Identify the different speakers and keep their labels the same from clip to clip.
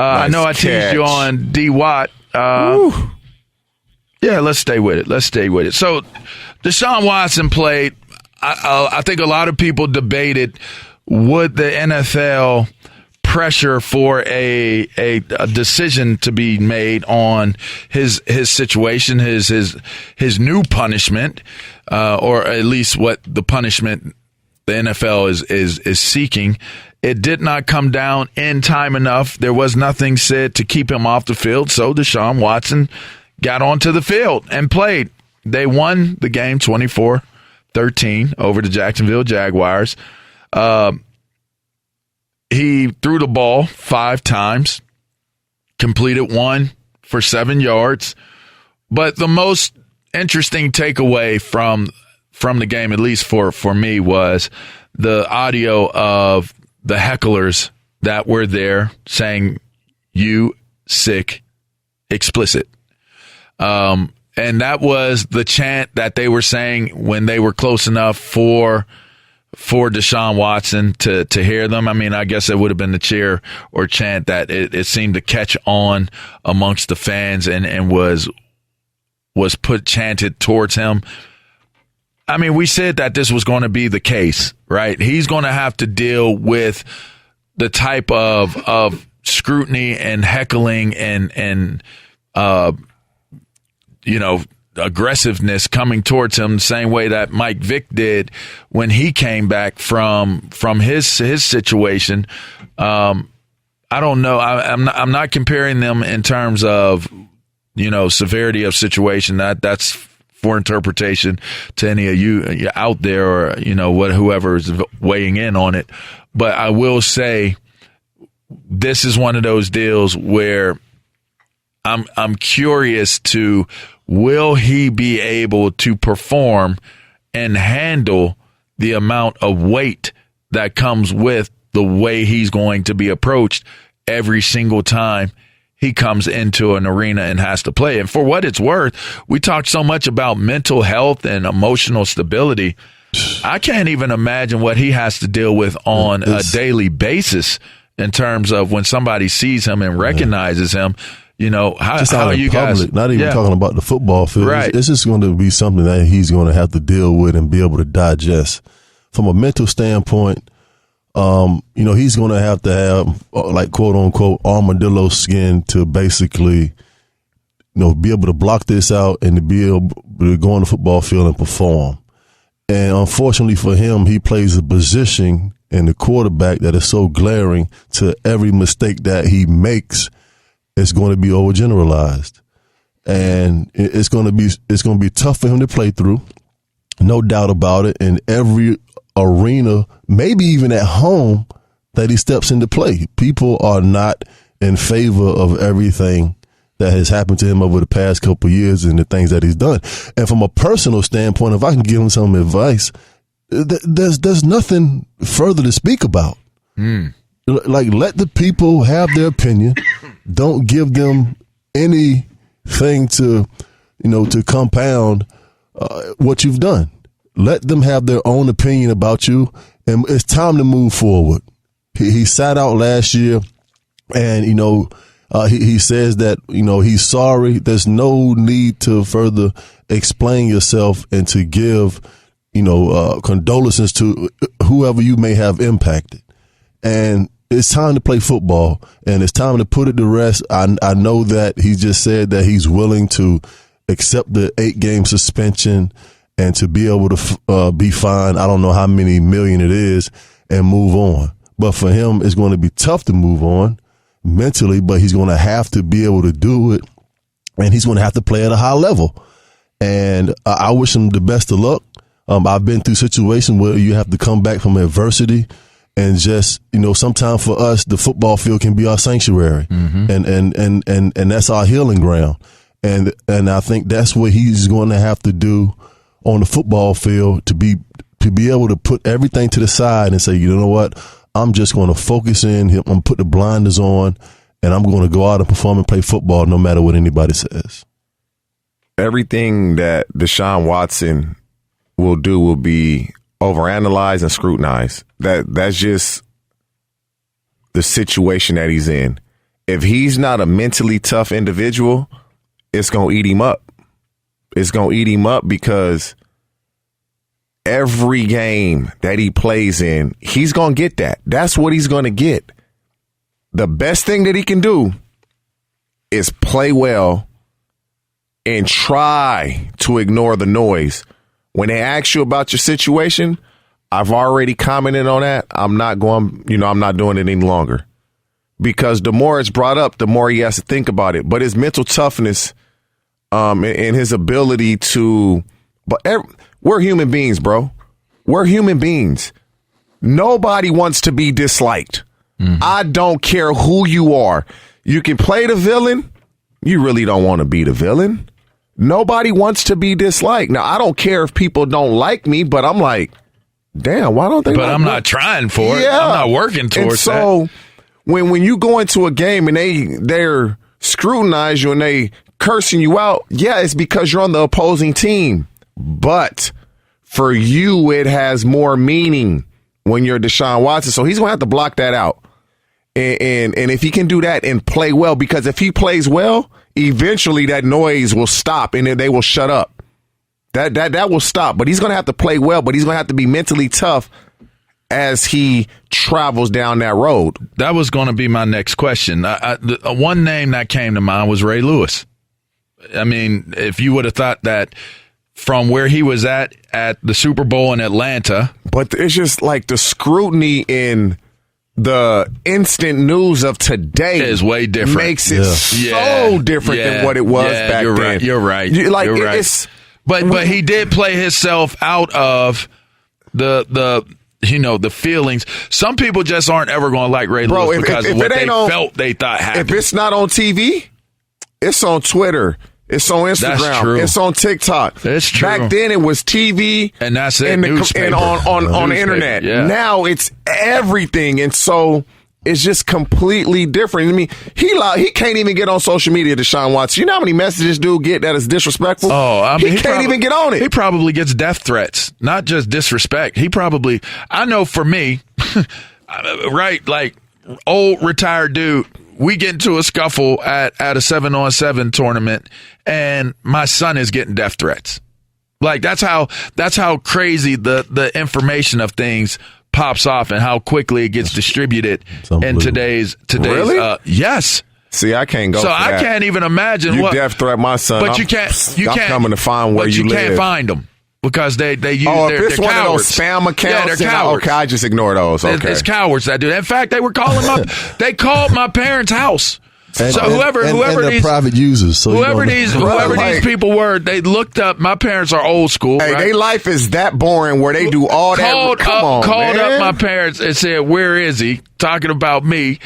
Speaker 1: I know I teased you on D. Watt. Yeah, let's stay with it. So Deshaun Watson played. I think a lot of people debated, would the NFL pressure for a decision to be made on his situation, his new punishment, or at least what the punishment the NFL is seeking. It did not come down in time enough. There was nothing said to keep him off the field, so Deshaun Watson got onto the field and played. They won the game 24-13 over the Jacksonville Jaguars. He threw the ball 5 times, completed 1 for 7 yards. But the most interesting takeaway from the game, at least for me, was the audio of the hecklers that were there saying, "You sick," explicit. And that was the chant that they were saying when they were close enough for Deshaun Watson to hear them. I mean, I guess it would have been the cheer or chant that it seemed to catch on amongst the fans and was chanted towards him. I mean, we said that this was going to be the case, right? He's going to have to deal with the type of scrutiny and heckling and aggressiveness coming towards him the same way that Mike Vick did when he came back from his situation. I don't know. I'm not comparing them in terms of, severity of situation. That's for interpretation to any of you out there, or whoever is weighing in on it. But I will say this is one of those deals where I'm curious to, will he be able to perform and handle the amount of weight that comes with the way he's going to be approached every single time he comes into an arena and has to play? And for what it's worth, we talked so much about mental health and emotional stability. I can't even imagine what he has to deal with on a daily basis in terms of when somebody sees him and recognizes him. How you guys,
Speaker 2: not even talking about the football field.
Speaker 1: Right.
Speaker 2: It's just going to be something that he's going to have to deal with and be able to digest. From a mental standpoint, he's going to have like quote unquote armadillo skin to basically, be able to block this out and to be able to go on the football field and perform. And unfortunately for him, he plays a position in the quarterback that is so glaring to every mistake that he makes. It's going to be overgeneralized, and it's going to be tough for him to play through, no doubt about it. In every arena, maybe even at home, that he steps into play, people are not in favor of everything that has happened to him over the past couple of years and the things that he's done. And from a personal standpoint, if I can give him some advice, there's nothing further to speak about. Like, let the people have their opinion. Don't give them anything to compound what you've done. Let them have their own opinion about you, and it's time to move forward. He sat out last year, and he says that he's sorry. There's no need to further explain yourself and to give condolences to whoever you may have impacted. And it's time to play football, and it's time to put it to rest. I know that he just said that he's willing to accept the 8-game suspension and to be able to be fined, I don't know how many million it is, and move on. But for him, it's going to be tough to move on mentally, but he's going to have to be able to do it, and he's going to have to play at a high level. And I wish him the best of luck. I've been through situations where you have to come back from adversity. And just, sometimes for us, the football field can be our sanctuary, and that's our healing ground. And I think that's what he's going to have to do on the football field to be able to put everything to the side and say, you know what, I'm just going to focus in. I'm going to put the blinders on, and I'm going to go out and perform and play football no matter what anybody says.
Speaker 3: Everything that Deshaun Watson will do will be overanalyzed and scrutinized. That's just the situation that he's in. if he's not a mentally tough individual, it's going to eat him up. It's going to eat him up because every game that he plays in, he's going to get that. That's what he's going to get. The best thing that he can do is play well and try to ignore the noise. When they ask you about your situation, I've already commented on that. I'm not doing it any longer. Because the more it's brought up, the more he has to think about it. But his mental toughness and his ability to, we're human beings, bro. We're human beings. Nobody wants to be disliked. Mm-hmm. I don't care who you are. You can play the villain. You really don't want to be the villain. Nobody wants to be disliked. Now, I don't care if people don't like me, but I'm like, damn, why don't they?
Speaker 1: But I'm not trying for it. I'm not working towards that.
Speaker 3: So when you go into a game and they're scrutinize you and they cursing you out, yeah, it's because you're on the opposing team. But for you, it has more meaning when you're Deshaun Watson. So he's going to have to block that out. And if he can do that and play well, because if he plays well, eventually that noise will stop and they will shut up. That will stop. But he's going to have to play well, but he's going to have to be mentally tough as he travels down that road.
Speaker 1: That was going to be my next question. One name that came to mind was Ray Lewis. I mean, if you would have thought that from where he was at the Super Bowl in Atlanta.
Speaker 3: But it's just like the scrutiny in the instant news of today
Speaker 1: is way different.
Speaker 3: Makes it so different than what it was back then.
Speaker 1: Right. You're right.
Speaker 3: You're right.
Speaker 1: But he did play himself out of the feelings. Some people just aren't ever going to like Ray Lewis because of what they thought happened.
Speaker 3: If it's not on TV, it's on Twitter. It's on Instagram.
Speaker 1: That's true.
Speaker 3: It's on TikTok.
Speaker 1: That's true.
Speaker 3: Back then, it was TV,
Speaker 1: and that's it.
Speaker 3: And on the internet.
Speaker 1: Yeah.
Speaker 3: Now it's everything, and so it's just completely different. I mean, he can't even get on social media. Deshaun Watson. You know how many messages dude get that is disrespectful?
Speaker 1: Oh, I mean,
Speaker 3: he can't even get on it.
Speaker 1: He probably gets death threats, not just disrespect. I know for me, right, like old retired dude. We get into a scuffle at a 7-on-7 tournament, and my son is getting death threats. Like that's how crazy the information of things pops off and how quickly it gets distributed in today's.
Speaker 3: Really?
Speaker 1: Yes.
Speaker 3: See, I can't go.
Speaker 1: So
Speaker 3: for
Speaker 1: I
Speaker 3: that.
Speaker 1: can't even imagine
Speaker 3: you
Speaker 1: what
Speaker 3: death threat my son,
Speaker 1: but you can't.
Speaker 3: I'm coming to find where you live.
Speaker 1: But you can't find them. Because they use
Speaker 3: if it's
Speaker 1: they're
Speaker 3: one
Speaker 1: cowards.
Speaker 3: of those spam accounts,
Speaker 1: yeah, they're cowards.
Speaker 3: Okay, I just ignore those. Okay.
Speaker 1: It's cowards that do that. In fact, they were calling they called my parents' house.
Speaker 2: And,
Speaker 1: so whoever
Speaker 2: they're private users, so
Speaker 1: whoever these people were, they looked up. My parents are old school.
Speaker 3: Hey,
Speaker 1: right?
Speaker 3: their life is that boring where they do all that.
Speaker 1: Called up my parents and said, "Where is he?" Talking about me.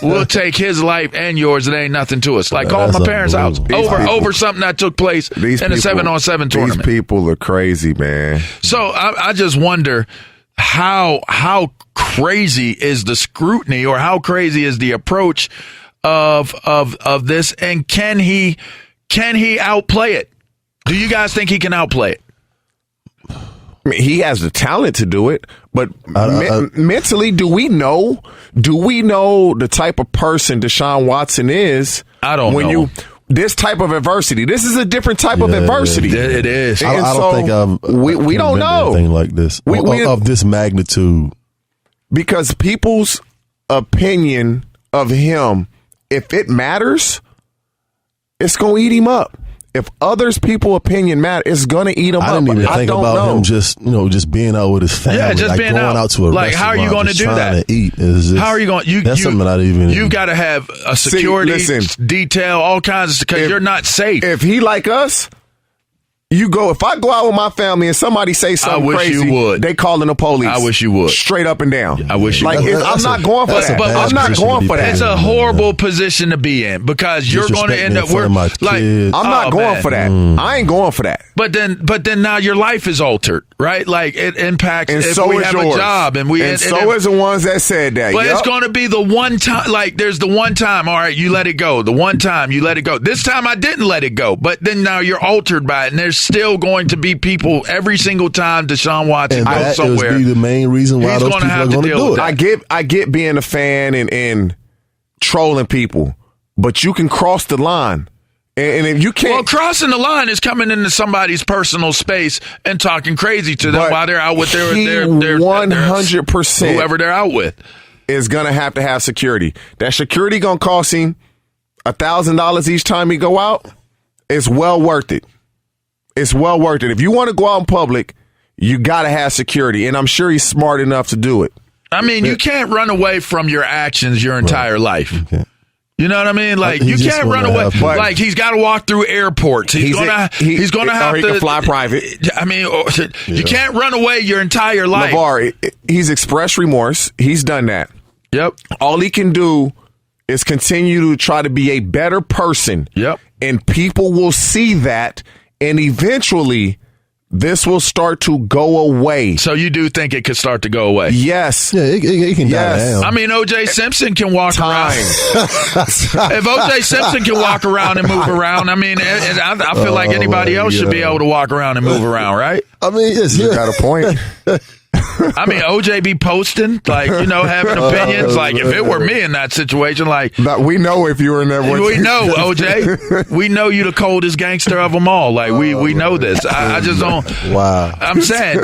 Speaker 1: We'll take his life and yours. It ain't nothing to us. Like called my parents' house over something that took place in a 7-on-7 tournament.
Speaker 3: These people are crazy, man.
Speaker 1: So I just wonder how crazy is the scrutiny, or how crazy is the approach of this, and can he outplay it? Do you guys think he can outplay it?
Speaker 3: I mean, he has the talent to do it, but mentally, do we know the type of person Deshaun Watson is?
Speaker 1: I don't know.
Speaker 3: This type of adversity. This is a different type of adversity.
Speaker 1: It is.
Speaker 2: I don't think
Speaker 3: we don't know
Speaker 2: anything like this of this magnitude,
Speaker 3: because people's opinion of him, if it matters, it's going to eat him up. If others' people's opinion matter, it's going to eat him up.
Speaker 2: I didn't even think about him just being out with his family.
Speaker 1: Yeah, just
Speaker 2: like
Speaker 1: being
Speaker 2: going out to a
Speaker 1: like, how are you going to do that?
Speaker 2: To eat.
Speaker 1: How are you going?
Speaker 2: That's something I didn't even.
Speaker 1: You've got to have a security detail, all kinds of, because you're not safe.
Speaker 3: If he like us, if I go out with my family and somebody say something crazy,
Speaker 1: you would.
Speaker 3: They calling the police.
Speaker 1: I wish you would.
Speaker 3: Straight up and down.
Speaker 1: I wish you would.
Speaker 3: I'm not going for that. I'm not going for that.
Speaker 1: It's a horrible position to be in, because you're going to end up
Speaker 2: I'm
Speaker 3: not going for that. I ain't going for that.
Speaker 1: But then now your life is altered, right? Like it impacts.
Speaker 3: And
Speaker 1: if
Speaker 3: so
Speaker 1: we
Speaker 3: is
Speaker 1: have
Speaker 3: yours.
Speaker 1: a job, and
Speaker 3: is the ones that said that.
Speaker 1: But it's going to be the one time. Like there's the one time. All right, you let it go. The one time you let it go. This time I didn't let it go. But then now you're altered by it, and there's still going to be people every single time Deshaun Watson goes somewhere.
Speaker 2: Be the main reason why
Speaker 1: he's
Speaker 2: those people are going to do it.
Speaker 3: I get being a fan and trolling people, but you can cross the line. And if you can't,
Speaker 1: well, crossing the line is coming into somebody's personal space and talking crazy to them while they're out with their
Speaker 3: 100%
Speaker 1: whoever they're out with
Speaker 3: is gonna have to have security. That security gonna cost him $1,000 each time he go out. It's well worth it. It's well worth it. If you want to go out in public, you gotta have security, and I'm sure he's smart enough to do it.
Speaker 1: I mean, you can't run away from your actions your entire life.
Speaker 2: Okay.
Speaker 1: You know what I mean? Like, you can't run away. Like, he's got to walk through airports. He's gonna have
Speaker 3: he
Speaker 1: to
Speaker 3: can fly private.
Speaker 1: I mean, you can't run away your entire life.
Speaker 3: LaVar, he's expressed remorse. He's done that.
Speaker 1: Yep.
Speaker 3: All he can do is continue to try to be a better person.
Speaker 1: Yep.
Speaker 3: And people will see that, and eventually this will start to go away.
Speaker 1: So you do think it could start to go away?
Speaker 3: Yes.
Speaker 2: Yeah, it can die down.
Speaker 1: I mean, O.J. Simpson can walk around. If O.J. Simpson can walk around and move around, I mean, I feel like anybody else should be able to walk around and move around, right?
Speaker 2: I mean,
Speaker 3: You got a point.
Speaker 1: I mean, OJ be posting, like, you know, having opinions. Like, if it were me in that situation, like,
Speaker 3: But we know if you were in that.
Speaker 1: we know, OJ. We know you the coldest gangster of them all. Like, we know this. I just don't.
Speaker 2: Wow.
Speaker 1: I'm saying,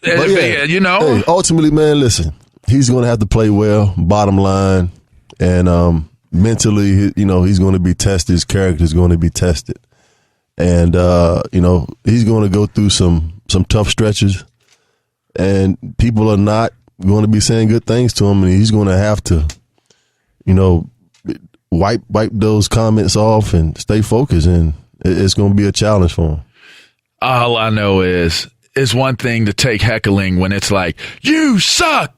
Speaker 1: you know.
Speaker 2: Hey, ultimately, man, listen, he's going to have to play well, bottom line. And mentally, you know, he's going to be tested. His character is going to be tested. And, you know, he's going to go through some tough stretches. And people are not going to be saying good things to him, and he's going to have to, you know, wipe those comments off and stay focused. And it's going to be a challenge for him.
Speaker 1: All I know is it's one thing to take heckling when it's like, you suck.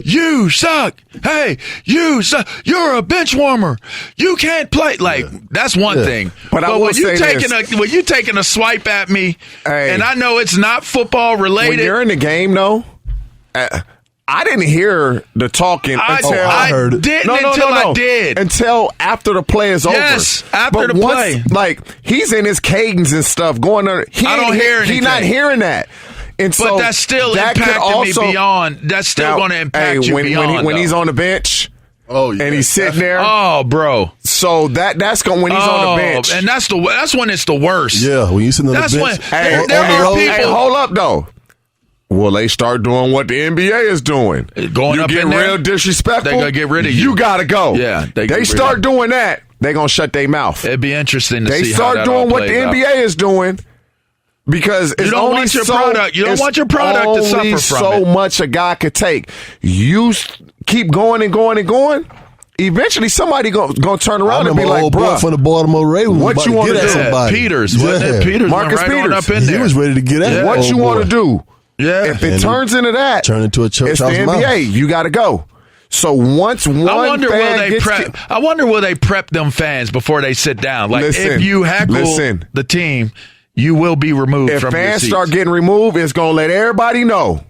Speaker 1: You suck. Hey, you suck. You're a bench warmer. You can't play. Like, that's one thing.
Speaker 3: But I will
Speaker 1: when you
Speaker 3: say
Speaker 1: when you taking a swipe at me,
Speaker 3: hey,
Speaker 1: and I know it's not football related.
Speaker 3: When you're in the game, though, I didn't hear the talking until
Speaker 2: I heard it.
Speaker 1: Didn't I did.
Speaker 3: Until after the play is over.
Speaker 1: Yes, after
Speaker 3: but
Speaker 1: the
Speaker 3: once,
Speaker 1: play.
Speaker 3: Like, he's in his cadence and stuff going on.
Speaker 1: I don't hear anything.
Speaker 3: He's not hearing that. And
Speaker 1: But
Speaker 3: so
Speaker 1: that's still
Speaker 3: that
Speaker 1: impacting me beyond. That's still going to impact you beyond.
Speaker 3: When he's on the bench, and he's sitting there.
Speaker 1: Oh, bro.
Speaker 3: So that's going when he's on the bench,
Speaker 1: and that's when it's the worst.
Speaker 2: Yeah, when you're sitting on the bench.
Speaker 1: When there are people.
Speaker 3: Hey, hold up though. Well, they start doing what the NBA is doing.
Speaker 1: Going
Speaker 3: you
Speaker 1: up
Speaker 3: get
Speaker 1: in there,
Speaker 3: real disrespectful.
Speaker 1: They're gonna get rid of you.
Speaker 3: You gotta go.
Speaker 1: Yeah,
Speaker 3: they start doing that. They're gonna shut their mouth.
Speaker 1: It'd be interesting to see.
Speaker 3: They
Speaker 1: how
Speaker 3: start
Speaker 1: that
Speaker 3: doing
Speaker 1: all
Speaker 3: what the
Speaker 1: plays out.
Speaker 3: NBA is doing. Because it's
Speaker 1: you don't
Speaker 3: only
Speaker 1: want your
Speaker 3: so,
Speaker 1: product. You don't want your product to suffer from
Speaker 3: so
Speaker 1: it.
Speaker 3: much a guy could take. You keep going and going and going. Eventually, somebody gonna turn around and be like, "Bro,
Speaker 2: from the Baltimore Ravens,
Speaker 3: what you want to do?"
Speaker 2: Somebody.
Speaker 1: Peters, wasn't it? Peters,
Speaker 3: Marcus
Speaker 1: right
Speaker 3: Peters.
Speaker 1: on up in there.
Speaker 2: He was ready to get at it.
Speaker 3: What you want to do?
Speaker 1: Yeah,
Speaker 3: if it turns into that,
Speaker 2: turn into a church
Speaker 3: it's the
Speaker 2: house
Speaker 3: NBA.
Speaker 2: mouse.
Speaker 3: You got to go. So once one
Speaker 1: I wonder will they
Speaker 3: gets
Speaker 1: prep them fans before they sit down? Like,
Speaker 3: Listen,
Speaker 1: if you heckle the team, you will be removed
Speaker 3: if
Speaker 1: from your
Speaker 3: fans
Speaker 1: seats.
Speaker 3: start getting removed, it's gonna let everybody know.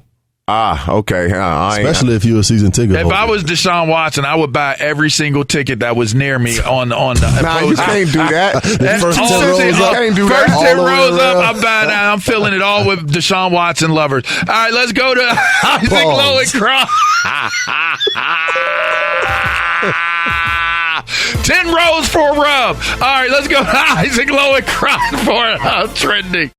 Speaker 3: Okay.
Speaker 2: Especially if you're a season ticket holder.
Speaker 1: If I was Deshaun Watson, I would buy every single ticket that was near me on the
Speaker 3: Nah, you can't do that.
Speaker 2: The first 10 rows up.
Speaker 3: Can't do
Speaker 1: First
Speaker 3: that.
Speaker 1: 10
Speaker 2: All the way
Speaker 1: rows up,
Speaker 2: around.
Speaker 1: I'm buying that. I'm filling it all with Deshaun Watson lovers. All right, let's go to Isaac Lowe and Cross. 10 rows for a rub. All right, let's go to Isaac Lowe and Cross for trending.